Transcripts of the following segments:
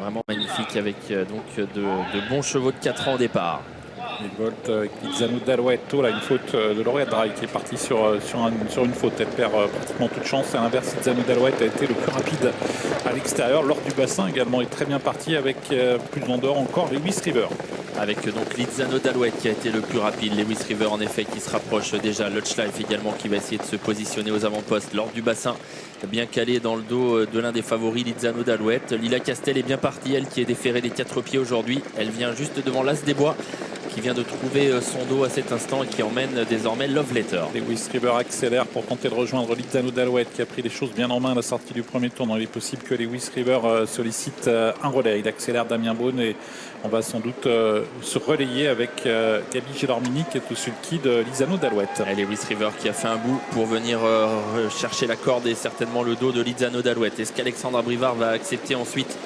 vraiment magnifique avec de bons chevaux de 4 ans au départ. Et Bolt avec Lizano d'Alouette, là une faute de Lauréat Drive qui est partie sur une faute. Elle perd pratiquement toute chance. À l'inverse, Lizano d'Alouette a été le plus rapide à l'extérieur. Lors du bassin également est très bien parti avec plus en dehors encore Lewis River. Avec donc Lizano d'Alouette qui a été le plus rapide. Lewis River en effet qui se rapproche déjà. Lutschlife également qui va essayer de se positionner aux avant-postes. Lors du bassin, bien calé dans le dos de l'un des favoris, Lizano d'Alouette. Lila Castel est bien partie, elle qui est déférée des 4 pieds aujourd'hui. Elle vient juste devant l'As des Bois qui vient de trouver son dos à cet instant et qui emmène désormais Love Letter. Lewis River accélère pour tenter de rejoindre Lizano d'Alouette qui a pris les choses bien en main à la sortie du premier tournant. Il est possible que Lewis River sollicite un relais. Il accélère Damien Beaune et on va sans doute se relayer avec Gabi Gelormini qui est au sulky de Lizano d'Alouette. Et Lewis River qui a fait un bout pour venir chercher la corde et certainement le dos de Lizano d'Alouette. Est-ce qu'Alexandra Brivard va accepter ensuite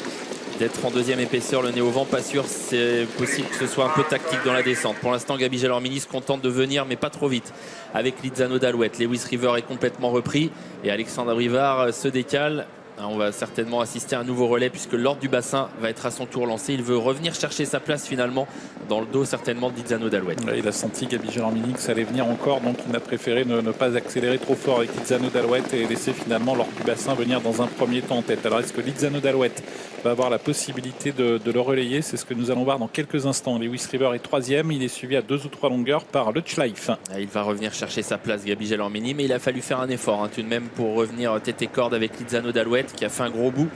d'être en deuxième épaisseur, le nez au vent, pas sûr, c'est possible que ce soit un peu tactique dans la descente. Pour l'instant, Gabi Gelormini se contente de venir, mais pas trop vite, avec Lizano d'Alouette. Lewis River est complètement repris et Alexandra Brivard se décale. On va certainement assister à un nouveau relais puisque l'ordre du bassin va être à son tour lancé. Il veut revenir chercher sa place finalement dans le dos certainement de Lizano d'Alouette. Il a senti Gabi Gelormini que ça allait venir encore, donc il a préféré ne pas accélérer trop fort avec Lizano d'Alouette et laisser finalement l'ordre du bassin venir dans un premier temps en tête. Alors est-ce que Lizano d'Alouette va avoir la possibilité de le relayer? C'est ce que nous allons voir dans quelques instants. Lewis River est troisième, il est suivi à 2 ou 3 longueurs par Lutschlife. Il va revenir chercher sa place Gabi Gelormini, mais il a fallu faire un effort tout de même pour revenir tête et corde avec Lizano d'Alouette qui a fait un gros bout.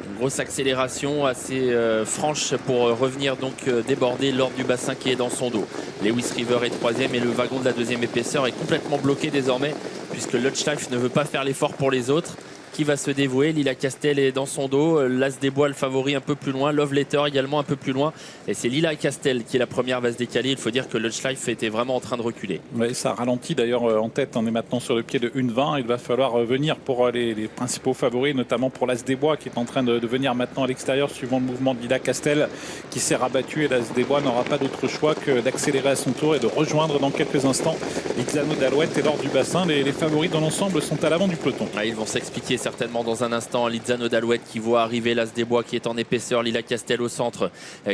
Une grosse accélération assez franche pour revenir donc déborder l'ordre du bassin qui est dans son dos. Lewis River est troisième et le wagon de la deuxième épaisseur est complètement bloqué désormais puisque Lutschlife ne veut pas faire l'effort pour les autres. Qui va se dévouer? Lila Castel est dans son dos, l'As des Bois le favori un peu plus loin, Love Letter également un peu plus loin et c'est Lila Castel qui est la première, va se décaler. Il faut dire que Lutschlife était vraiment en train de reculer. Oui, ça ralentit d'ailleurs en tête. On est maintenant sur le pied de 1,20. Il va falloir venir pour les principaux favoris, notamment pour l'As des Bois qui est en train de venir maintenant à l'extérieur suivant le mouvement de Lila Castel qui s'est rabattu et l'As des Bois n'aura pas d'autre choix que d'accélérer à son tour et de rejoindre dans quelques instants Lizano d'Alouette et l'ordre du bassin. Les favoris dans l'ensemble sont à l'avant du peloton. Ils vont s'expliquer certainement dans un instant. Lizano d'Alouette qui voit arriver l'As des Bois qui est en épaisseur, Lila Castel au centre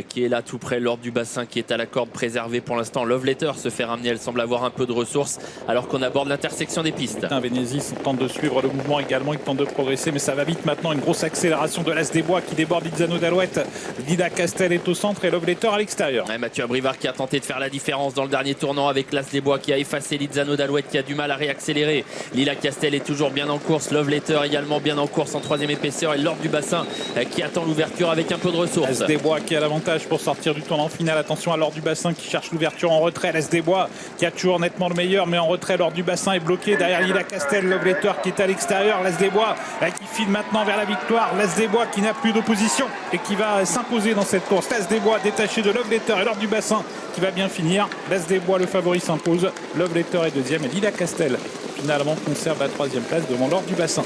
qui est là tout près, l'ordre du bassin qui est à la corde préservée pour l'instant. Love Letter se fait ramener, elle semble avoir un peu de ressources alors qu'on aborde l'intersection des pistes. Vénésis tente de suivre le mouvement également, il tente de progresser mais ça va vite maintenant. Une grosse accélération de l'As des Bois qui déborde Lizano d'Alouette. Lila Castel est au centre et Love Letter à l'extérieur. Mathieu Abrivard qui a tenté de faire la différence dans le dernier tournant avec l'As des Bois qui a effacé Lizano d'Alouette qui a du mal à réaccélérer. Lila Castel est toujours bien en course, Love Letter également bien en course en troisième épaisseur et l'ordre du bassin qui attend l'ouverture avec un peu de ressources. L'As des Bois qui a l'avantage pour sortir du tournant final. Attention à l'ordre du bassin qui cherche l'ouverture en retrait. L'As des Bois qui a toujours nettement le meilleur mais en retrait. L'ordre du bassin est bloqué derrière Lila Castel. Love Letter qui est à l'extérieur. L'As des Bois qui file maintenant vers la victoire. L'As des Bois qui n'a plus d'opposition et qui va s'imposer dans cette course. L'As des Bois détaché de Love Letter et l'ordre du bassin qui va bien finir. L'As des Bois le favori s'impose. Love Letter est deuxième et Lila Castel finalement conserve la troisième place devant l'ordre du bassin.